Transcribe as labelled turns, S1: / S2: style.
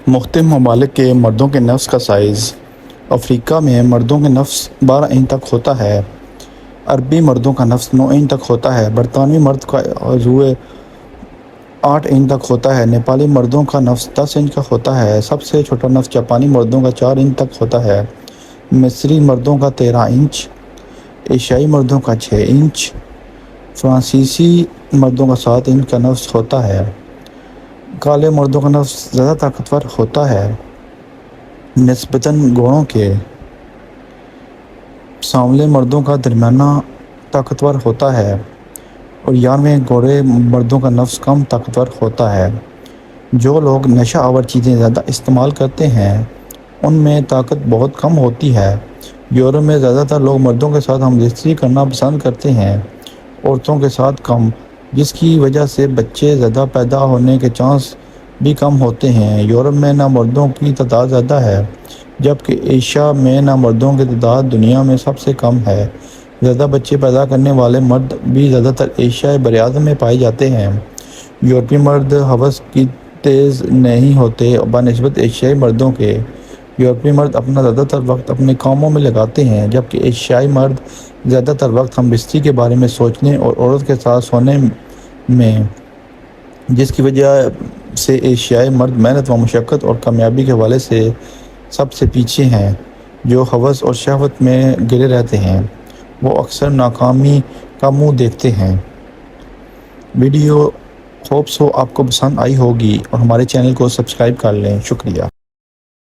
S1: مختلف ممالک کے مردوں کے نفس کا سائز۔ افریقہ میں مردوں کا نفس 12 انچ تک ہوتا ہے۔ عربی مردوں کا نفس 9 انچ تک ہوتا ہے۔ برطانوی مرد کا عضو 8 انچ تک ہوتا ہے۔ نیپالی مردوں کا نفس 10 انچ کا ہوتا ہے۔ سب سے چھوٹا نفس جاپانی مردوں کا 4 انچ تک ہوتا ہے۔ مصری مردوں کا 13 انچ، ایشیائی مردوں کا 6 انچ، فرانسیسی مردوں کا 7 انچ کا نفس ہوتا ہے۔ کالے مردوں کا نفس زیادہ طاقتور ہوتا ہے نسبتاً گھوڑوں کے۔ سانولے مردوں کا درمیانہ طاقتور ہوتا ہے اور 11ویں گھوڑے مردوں کا نفس کم طاقتور ہوتا ہے۔ جو لوگ نشہ آور چیزیں زیادہ استعمال کرتے ہیں ان میں طاقت بہت کم ہوتی ہے۔ یورپ میں زیادہ تر لوگ مردوں کے ساتھ ہمجنسی کرنا پسند کرتے ہیں، عورتوں کے ساتھ کم، جس کی وجہ سے بچے زیادہ پیدا ہونے کے چانس بھی کم ہوتے ہیں۔ یورپ میں نامردوں کی تعداد زیادہ ہے جبکہ ایشیا میں نامردوں کی تعداد دنیا میں سب سے کم ہے۔ زیادہ بچے پیدا کرنے والے مرد بھی زیادہ تر ایشیائے براعظم میں پائے جاتے ہیں۔ یورپی مرد ہوس کی تیز نہیں ہوتے بنسبت ایشیائی مردوں کے۔ یورپی مرد اپنا زیادہ تر وقت اپنے کاموں میں لگاتے ہیں جبکہ ایشیائی مرد زیادہ تر وقت ہم بستری کے بارے میں سوچنے اور عورت کے ساتھ سونے میں، جس کی وجہ سے ایشیائی مرد محنت و مشقت اور کامیابی کے حوالے سے سب سے پیچھے ہیں۔ جو ہوس اور شہوت میں گرے رہتے ہیں وہ اکثر ناکامی کا منہ دیکھتے ہیں۔ ویڈیو ہوپ سو آپ کو پسند آئی ہوگی اور ہمارے چینل کو سبسکرائب کر لیں۔ شکریہ۔